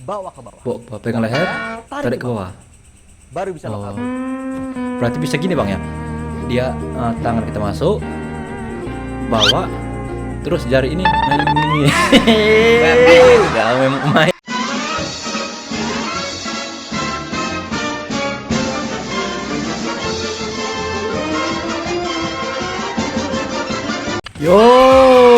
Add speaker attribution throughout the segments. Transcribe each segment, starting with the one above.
Speaker 1: bawa ke bawah.
Speaker 2: Pegang leher, tarik ke bawah.
Speaker 1: Baru bisa lokal.
Speaker 2: Berarti bisa gini bang ya. Dia tangan kita masuk, bawa, terus jari ini main ini. Gak main. Yo,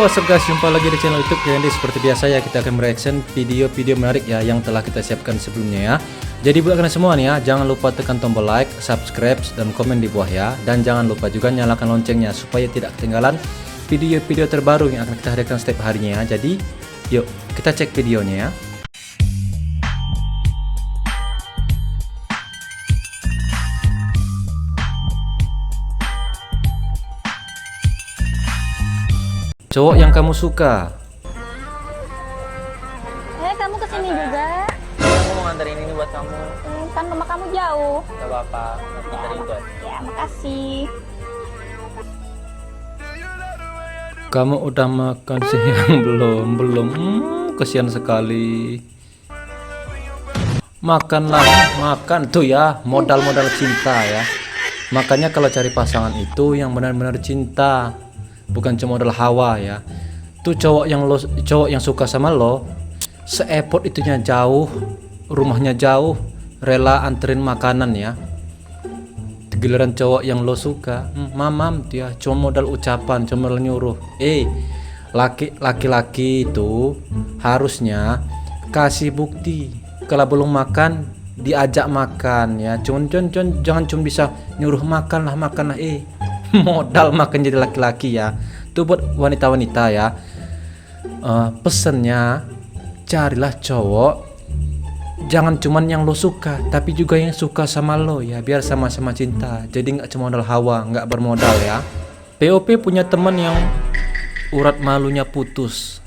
Speaker 2: what's up guys, jumpa lagi di channel YouTube Jadi seperti biasa ya, kita akan mereaction video-video menarik ya yang telah kita siapkan sebelumnya ya. Jadi buat kalian semua nih ya, jangan lupa tekan tombol like, subscribe, dan komen di bawah ya. Dan jangan lupa juga nyalakan loncengnya supaya tidak ketinggalan video-video terbaru yang akan kita hadirkan setiap harinya ya. Jadi, yuk kita cek videonya ya. Cowok yang kamu suka.
Speaker 3: Kamu kesini juga?
Speaker 4: Aku mau nganterin ini buat kamu.
Speaker 3: Kan rumah kamu jauh.
Speaker 4: Gak apa-apa, nanti
Speaker 3: Ya,
Speaker 4: nganterin buat.
Speaker 3: ya makasih.
Speaker 2: Kamu udah makan siang belum? Kasihan sekali. Makanlah, makan tuh ya, modal-modal cinta ya. Makanya kalau cari pasangan itu yang benar-benar cinta, bukan cuma modal hawa ya. Tuh cowok yang suka sama lo, se-effort itunya jauh, rumahnya jauh, rela anterin makanan ya. Giliran cowok yang lo suka, mamam dia cuma modal ucapan, cuma modal nyuruh. Laki-laki itu harusnya kasih bukti. Kalau belum makan, diajak makan ya. Jangan cuma bisa nyuruh makanlah. Modal makan jadi laki-laki ya. Itu buat wanita-wanita ya. Pesennya, carilah cowok jangan cuman yang lo suka, tapi juga yang suka sama lo ya, biar sama-sama cinta. Jadi nggak cuma modal hawa, nggak bermodal ya. POP punya teman yang urat malunya putus.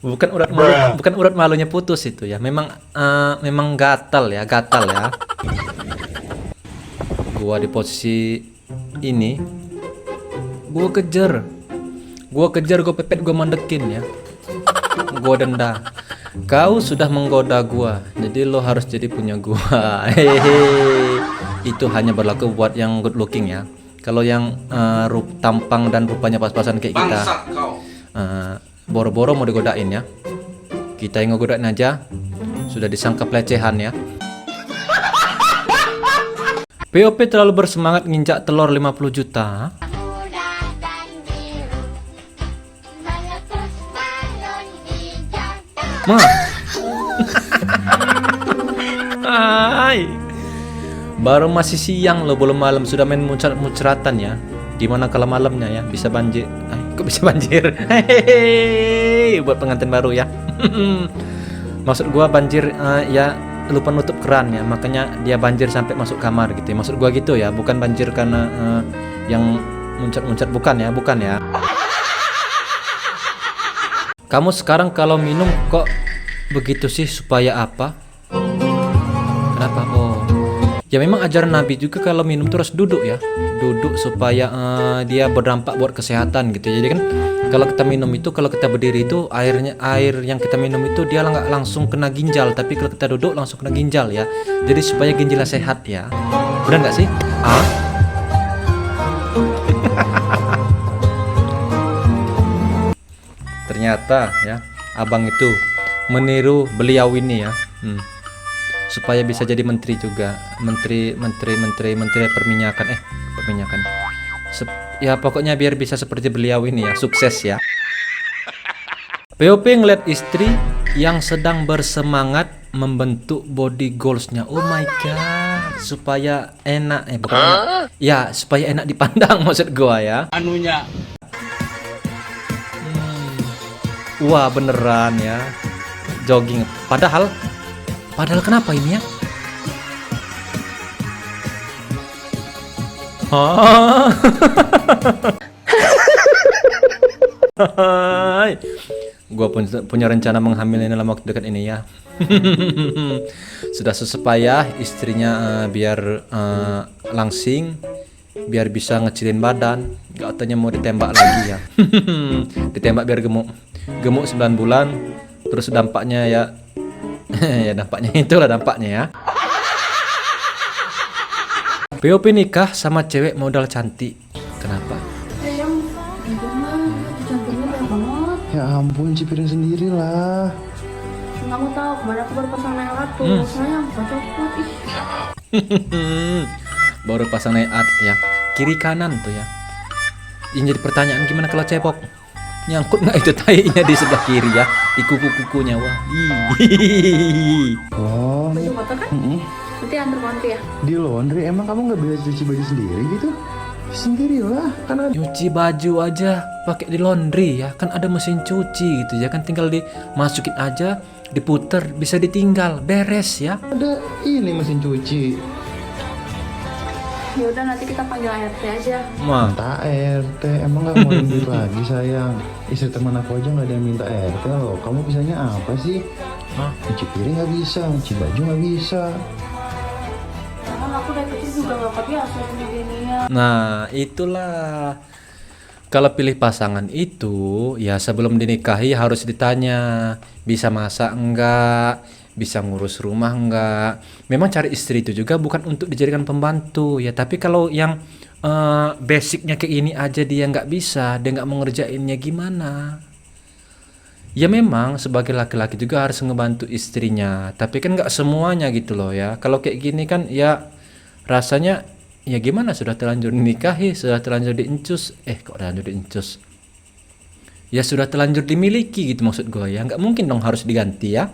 Speaker 2: Bukan urat malunya putus itu ya. Memang gatal ya. Gua di posisi ini, gua kejar, gua pepet, gua mandekin ya. Gua denda. Kau sudah menggoda gua, jadi lo harus jadi punya gua. Hehehe. Itu hanya berlaku buat yang good looking ya. Kalau yang tampang dan rupanya pas-pasan kayak kita, boro-boro mau digodain ya. Kita yang ngegodain aja sudah disangka pelecehan ya. POP terlalu bersemangat nginjak telur 50 juta. Hai. Baru masih siang lo, belum malam sudah main muncrat-muncratan ya. Gimana kalau malamnya ya? Bisa banjir. Kok bisa banjir? Hehehe. Buat pengantin baru ya. Maksud gua banjir ya lupa nutup keran ya, makanya dia banjir sampai masuk kamar gitu ya. Maksud gua gitu ya, bukan banjir karena yang muncrat-muncrat, bukan ya. Kamu sekarang kalau minum kok begitu sih, supaya apa? Kenapa? Ya memang ajaran Nabi juga kalau minum terus duduk ya. Duduk supaya dia berdampak buat kesehatan gitu. Jadi kan kalau kita minum itu, kalau kita berdiri itu air yang kita minum itu dia nggak langsung kena ginjal, tapi kalau kita duduk langsung kena ginjal ya. Jadi supaya ginjalnya sehat ya. Benar nggak sih? Ternyata ya abang itu meniru beliau ini ya. Supaya bisa jadi menteri juga, menteri perminyakan. Ya pokoknya biar bisa seperti beliau ini ya, sukses ya. POP ngeliat istri yang sedang bersemangat membentuk body goalsnya. Oh my god, supaya enak ya, supaya enak dipandang maksud gua ya. Wah beneran ya, jogging. Padahal kenapa ini ya? Gua punya rencana menghamilin dalam waktu dekat ini ya. Sudah supaya istrinya biar langsing, biar bisa ngecilin badan. Gak tanya mau ditembak lagi ya. Ditembak biar gemuk. Gemuk 9 bulan. Terus dampaknya ya ya dampaknya itulah dampaknya ya. POP nikah sama cewek modal cantik. Kenapa?
Speaker 1: Sayang, enggak mah, cantiknya banyak banget.
Speaker 5: Ya ampun, Cipiring sendiri lah.
Speaker 1: Kamu tahu kemarin aku baru pasang nail art tuh. Sayang, gak copot. Ih,
Speaker 2: Baru pasang naik art ya. Kiri kanan tuh ya. Ini jadi pertanyaan gimana kalau cepok? Nyangkut nggak itu tainya di sebelah kiri ya? Di kuku-kukunya. Wah.
Speaker 5: Oh,
Speaker 1: baju kotor kan? Nanti antar laundry ya.
Speaker 5: di laundry emang kamu nggak bisa cuci baju sendiri gitu? Sendirilah, kan ada.
Speaker 2: Nyuci baju aja pakai di laundry ya. Kan ada mesin cuci gitu ya. Kan tinggal dimasukin aja, diputer, bisa ditinggal, beres ya.
Speaker 5: Ada ini mesin cuci.
Speaker 1: Ya udah nanti kita panggil ART aja.
Speaker 2: Mah,
Speaker 5: Minta RT, emang nggak mau duit lagi sayang. Istri teman aku aja nggak ada yang minta RT loh. Kamu bisanya apa sih?
Speaker 2: Hah?
Speaker 5: Cuci piring nggak bisa, cuci baju nggak bisa.
Speaker 1: Kan aku dari kecil juga gak kebiasa sama ginian.
Speaker 2: nah itulah. Kalau pilih pasangan itu ya sebelum dinikahi harus ditanya bisa masak enggak, bisa ngurus rumah enggak. Memang cari istri itu juga bukan untuk dijadikan pembantu ya, tapi kalau yang basicnya kayak ini aja dia nggak bisa, dia nggak mau ngerjainnya gimana? Ya memang sebagai laki-laki juga harus ngebantu istrinya, tapi kan nggak semuanya gitu loh ya. Kalau kayak gini kan ya rasanya ya gimana, sudah terlanjur dinikahi, sudah terlanjur diencus, kok terlanjur diencus? Ya sudah terlanjur dimiliki gitu maksud gue ya, nggak mungkin dong harus diganti ya.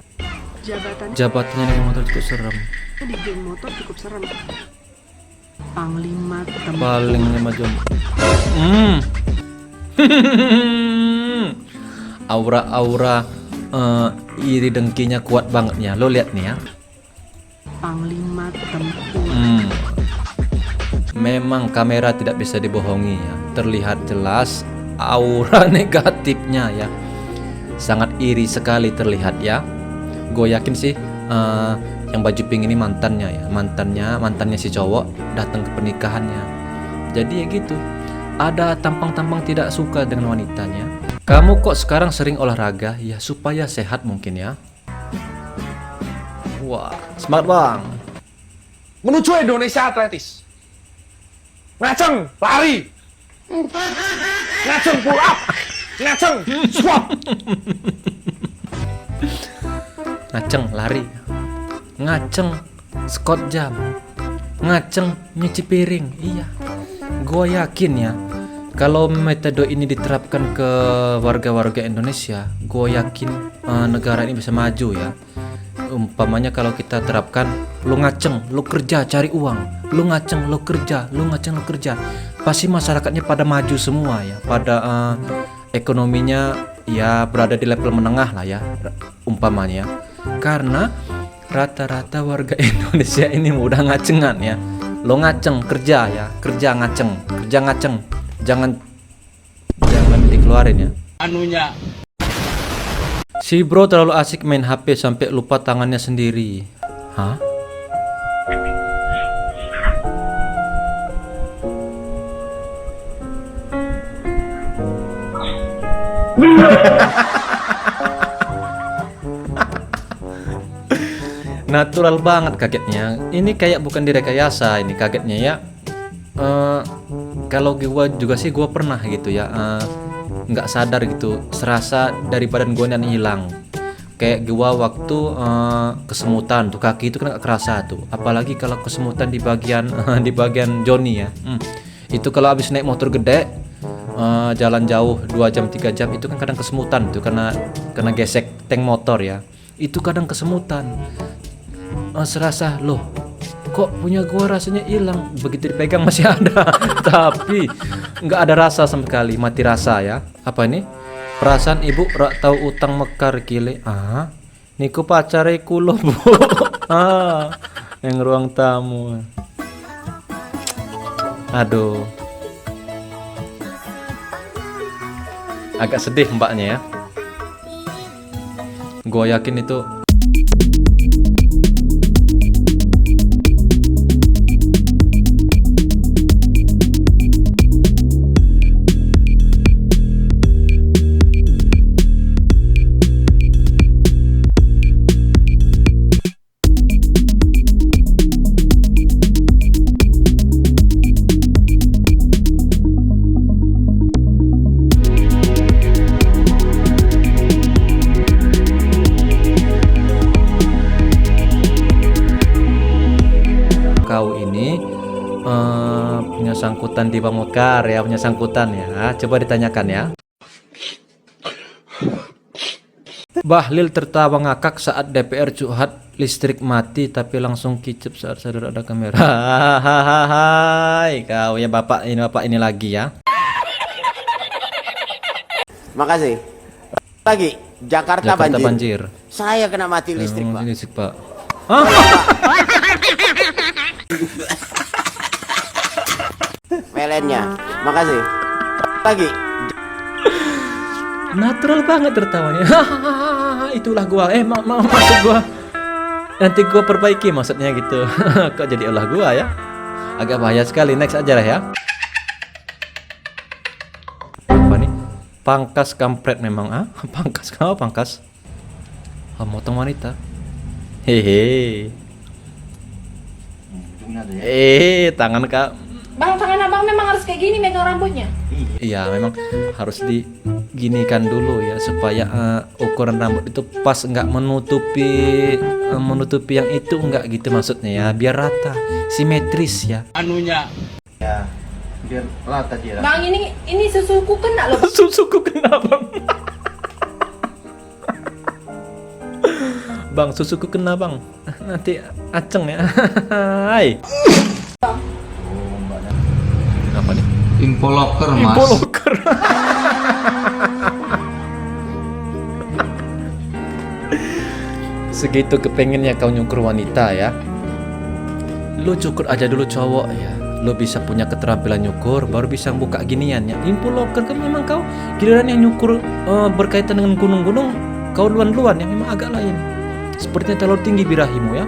Speaker 2: Jabatannya dengan motor cukup serem.
Speaker 6: Di geng motor cukup serem. Panglima Tempur.
Speaker 2: Paling 5 jam. Aura-aura iri dengkinya kuat banget ya. Lo lihat nih ya.
Speaker 6: Panglima Tempur.
Speaker 2: Memang kamera tidak bisa dibohongi ya. Terlihat jelas aura negatifnya ya. Sangat iri sekali terlihat ya. Gue yakin sih yang baju pink ini mantannya ya. Mantannya si cowok datang ke pernikahannya. Jadi ya gitu. Ada tampang-tampang tidak suka dengan wanitanya. Kamu kok sekarang sering olahraga? Ya supaya sehat mungkin ya. Wah, smart bang.
Speaker 7: Menuju Indonesia Atletis. Ngaceng, lari. Ngaceng, pull up. Ngaceng, squat.
Speaker 2: Ngaceng, lari. Ngaceng, squat jam. Ngaceng, nyuci piring. Iya. Gue yakin ya, kalau metode ini diterapkan ke warga-warga Indonesia, gue yakin negara ini bisa maju ya. Umpamanya kalau kita terapkan, lu ngaceng, lu kerja cari uang, lu ngaceng, lu kerja, lu ngaceng, lu kerja, pasti masyarakatnya pada maju semua ya, pada ekonominya ya berada di level menengah lah ya, umpamanya. Karena rata-rata warga Indonesia ini mudah ngacengan ya. Lo ngaceng kerja ya, kerja ngaceng, jangan dikeluarin ya.
Speaker 7: Anunya.
Speaker 2: Si bro terlalu asik main HP sampai lupa tangannya sendiri. Hah? Natural banget kagetnya. Ini kayak bukan direkayasa, ini kagetnya ya. Kalau gua juga sih gua pernah gitu ya, nggak sadar gitu, serasa dari badan gua yang hilang. Kayak gua waktu kesemutan tuh, kaki itu kan nggak kerasa tuh. Apalagi kalau kesemutan di bagian di bagian joni ya. Itu kalau habis naik motor gede, jalan jauh 2 jam 3 jam itu kan kadang kesemutan tuh karena gesek tank motor ya. Itu kadang kesemutan. Serasa loh, kok punya gua rasanya hilang, begitu dipegang masih ada tapi nggak ada rasa sama sekali, mati rasa ya. Apa ini perasaan ibu rak tahu utang mekar kile niku pacare kulo bu. Yang ruang tamu, aduh, agak sedih mbaknya ya. Gua yakin itu sangkutan di Bang Mekar ya, punya sangkutan ya. Coba ditanyakan ya. Bahlil tertawa ngakak saat DPR curhat listrik mati tapi langsung kicep saat sadar ada kamera. Hai, kau ya bapak ini lagi ya.
Speaker 8: Makasih. Lagi Jakarta banjir. Saya kena mati listrik, Pak.
Speaker 2: Listrik, Pak.
Speaker 8: Melennya. Makasih. Lagi.
Speaker 2: Natural banget tertawanya. Itulah gua. Maksud gua. Nanti gua perbaiki maksudnya gitu. Kok jadi ulah gua ya? Agak bahaya sekali. Next aja lah ya. Apa nih? Pangkas kampret memang Pangkas kau pangkas. Motong wanita. Hehe. Tangan kak.
Speaker 1: Bang, tangan abang memang harus kayak gini megang rambutnya.
Speaker 2: Iya, memang harus diginikan dulu ya supaya ukuran rambut itu pas, nggak menutupi yang itu, nggak gitu maksudnya ya, biar rata, simetris ya.
Speaker 7: Anunya.
Speaker 5: Ya, biar rata dia.
Speaker 1: Bang, ini susuku kena loh.
Speaker 2: Susuku kena bang. Bang, susuku kena bang. Nanti aceng ya. Hai. Apa nih?
Speaker 5: Info locker, Mas.
Speaker 2: Info locker. Segitu kepengennya kau nyukur wanita ya. Lu cukur aja dulu cowok ya. Lu bisa punya keterampilan nyukur, baru bisa buka ginian ya. Info locker kan memang kau giliran yang nyukur berkaitan dengan gunung-gunung, kau duluan-duluan yang memang agak lain. Sepertinya terlalu tinggi birahimu ya.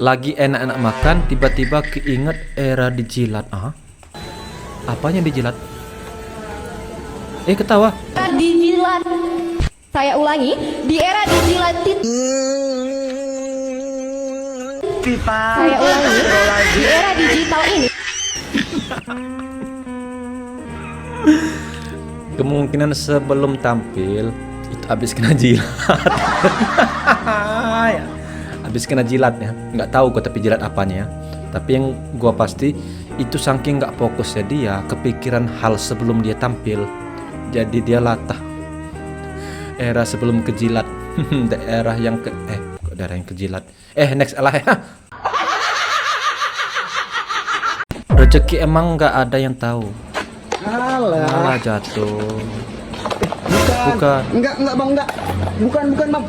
Speaker 2: Lagi enak-enak makan, tiba-tiba keinget era dijilat. Apanya dijilat? Ketawa.
Speaker 3: Dijilat. Saya ulangi, di era dijilat. Saya ulangi, di era digital ini.
Speaker 2: Kemungkinan sebelum tampil itu habis kena jilat. Habis kena jilat ya, nggak tahu gue tapi jilat apanya ya. Tapi yang gue pasti itu saking nggak fokusnya dia, kepikiran hal sebelum dia tampil, jadi dia latah. Era sebelum kejilat. Daerah yang kok daerah yang kejilat. Next lah ya. Rezeki emang nggak ada yang tahu. Alah jatuh. Bukan.
Speaker 9: Enggak bang, enggak. Bukan bang.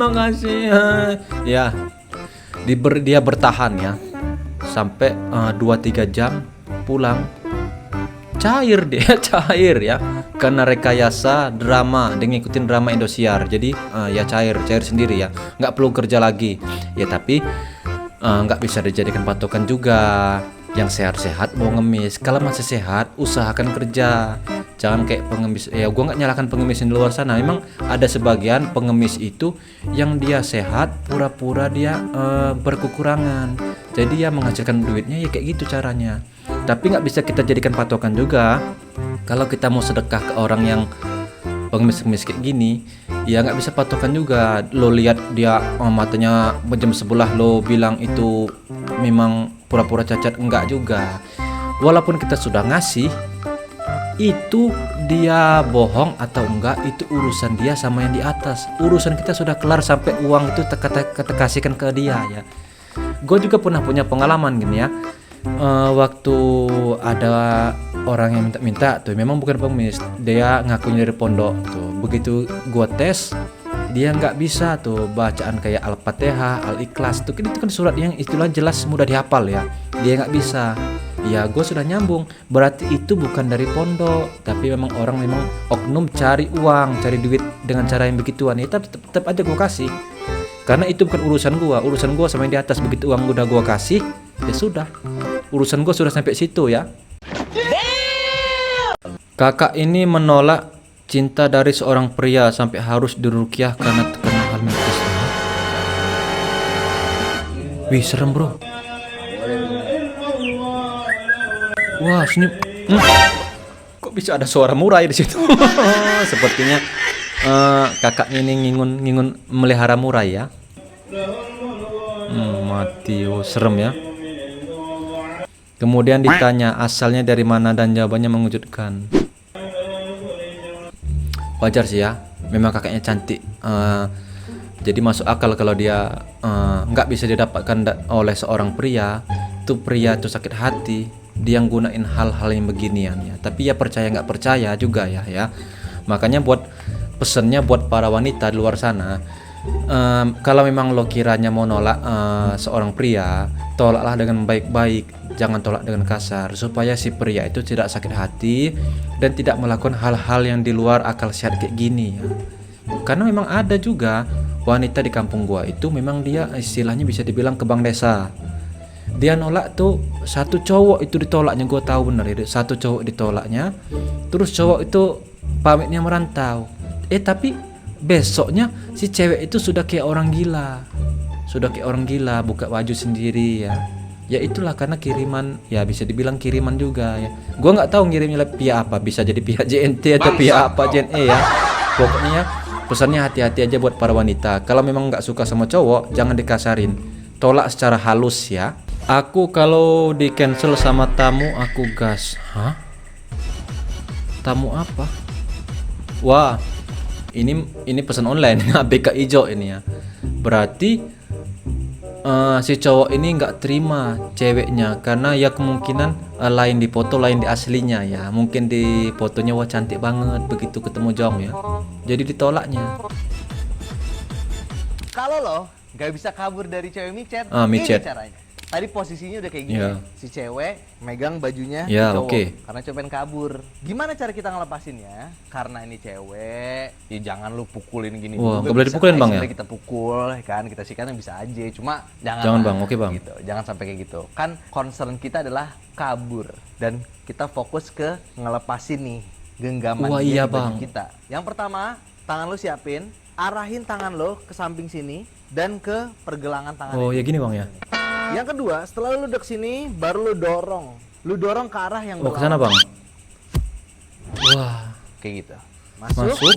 Speaker 2: Makasih ya. Dia bertahan ya sampai 2-3 jam pulang. Cair dia, cair ya, karena rekayasa drama dengan ngikutin drama Indosiar. Jadi ya cair sendiri ya, nggak perlu kerja lagi ya. Tapi nggak bisa dijadikan patokan juga. Yang sehat-sehat mau ngemis, kalau masih sehat usahakan kerja, jangan kayak pengemis ya. Gue nggak nyalakan pengemis di luar sana, memang ada sebagian pengemis itu yang dia sehat pura-pura dia berkekurangan, jadi ya menghasilkan duitnya ya kayak gitu caranya. Tapi nggak bisa kita jadikan patokan juga. Kalau kita mau sedekah ke orang yang pengemis-pengemis kayak gini, ya nggak bisa patokan juga. Lo lihat dia matanya jam sebelah, lo bilang itu memang pura-pura cacat, enggak juga. Walaupun kita sudah ngasih, itu dia bohong atau enggak itu urusan dia sama yang di atas. Urusan kita sudah kelar sampai uang itu kita kasihkan ke dia ya. Gue juga pernah punya pengalaman gini ya. Waktu ada orang yang minta-minta tuh, memang bukan pengemis, dia ngakunya dari pondok tuh. Begitu gue tes, dia nggak bisa tuh bacaan kayak Al-Fatihah, Al-Ikhlas tuh, itu kan surat yang istilah jelas mudah dihafal ya. Dia nggak bisa. Ya gue sudah nyambung, berarti itu bukan dari pondok, tapi memang orang memang oknum cari uang, cari duit dengan cara yang begituan. Ya tetap aja gue kasih, karena itu bukan urusan gue. Urusan gue sama yang di atas. Begitu uang udah gue kasih, ya sudah, urusan gue sudah sampai situ ya. Kakak ini menolak cinta dari seorang pria sampai harus diruqyah karena terkena hal mistis. Wih serem bro. Wah senyum. Kok Kok bisa ada suara murai di situ? Sepertinya kakaknya ini ngingun melihara murai ya. Mati, serem ya. Kemudian ditanya asalnya dari mana dan jawabannya mengejutkan. Wajar sih ya, memang kakaknya cantik. Jadi masuk akal kalau dia nggak bisa didapatkan oleh seorang pria. Tuh pria tuh sakit hati, dia yang gunain hal-hal yang beginian ya. Tapi ya percaya nggak percaya juga ya. Makanya buat pesennya buat para wanita di luar sana, kalau memang lo kiranya mau nolak seorang pria, tolaklah dengan baik-baik, jangan tolak dengan kasar, supaya si pria itu tidak sakit hati dan tidak melakukan hal-hal yang di luar akal sehat kayak gini ya. Karena memang ada juga wanita di kampung gua itu memang dia istilahnya bisa dibilang kebang desa. Dia nolak tuh satu cowok itu ditolaknya, gua tahu bener ya, satu cowok ditolaknya, terus cowok itu pamitnya merantau. Tapi besoknya si cewek itu sudah kayak orang gila, buka baju sendiri ya. Ya itulah karena kiriman, ya bisa dibilang kiriman juga ya. Gua nggak tahu ngirimnya pihak apa, bisa jadi pihak JNT atau pihak apa JNE ya. Pokoknya ya, pesannya hati-hati aja buat para wanita. Kalau memang nggak suka sama cowok, jangan dikasarin, tolak secara halus ya. Aku kalau di cancel sama tamu aku gas. Hah? Tamu apa? Wah, ini pesan online ABK hijau ini ya. Berarti si cowok ini nggak terima ceweknya karena ya kemungkinan lain di foto lain di aslinya ya. Mungkin di fotonya wah cantik banget, begitu ketemu Jong ya, jadi ditolaknya.
Speaker 10: Kalau lo nggak bisa kabur dari cewek micet,
Speaker 2: micet.
Speaker 10: ini caranya. Tadi posisinya udah kayak gini, si cewek megang bajunya cowok karena cowok pengen kabur. Gimana cara kita ngelepasinnya? Karena ini cewek, ya jangan lu pukulin gini.
Speaker 2: Wah, nggak boleh dipukulin bang ya?
Speaker 10: Kita pukul, kan kita sikat bisa aja, cuma
Speaker 2: jangan bang, oke bang.
Speaker 10: Gitu. Jangan sampai kayak gitu. Kan concern kita adalah kabur dan kita fokus ke ngelepasin nih genggaman baju kita. Yang pertama, tangan lu siapin, arahin tangan lo ke samping sini dan ke pergelangan tangan.
Speaker 2: Oh ya gini bang ya.
Speaker 10: Yang kedua, setelah lu duduk sini, baru lu dorong. Lu dorong ke arah yang
Speaker 2: ke sana bang. Wah,
Speaker 10: kayak gitu. Masuk,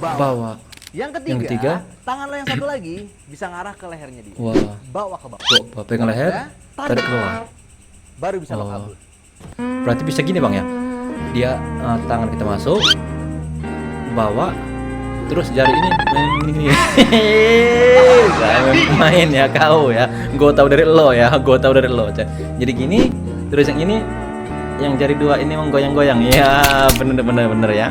Speaker 2: bawa.
Speaker 10: Yang ketiga, tangan lo yang satu lagi bisa ngarah ke lehernya dia.
Speaker 2: Wah.
Speaker 10: Bawa ke bawah.
Speaker 2: Pegang leher, tarik ke bawah.
Speaker 10: Baru bisa lo kabur.
Speaker 2: Berarti bisa gini bang ya. Dia tangan kita masuk, bawa, terus jari ini gini. main ya kau ya. Gue tahu dari lo ya, Jadi gini, terus yang ini, yang jari dua ini menggoyang-goyang. Ya bener ya.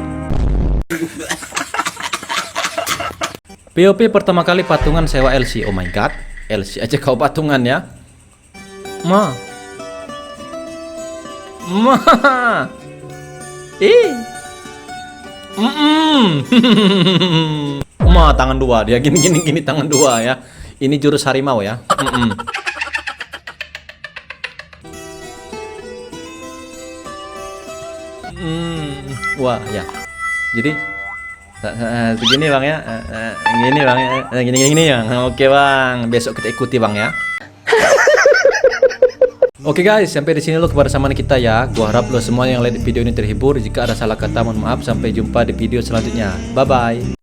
Speaker 2: POP pertama kali patungan sewa LC. Oh my god, LC aja kau patungan ya. Ma. Tangan dua dia gini tangan dua ya. Ini jurus harimau ya. Wah ya. Jadi begini bang ya. Gini bang ya. Gini ya. Oke bang. Besok kita ikuti bang ya. Oke guys, sampai di sini lo kebersamaan kita ya. Gua harap lo semua yang lihat video ini terhibur. Jika ada salah kata mohon maaf. Sampai jumpa di video selanjutnya. Bye bye.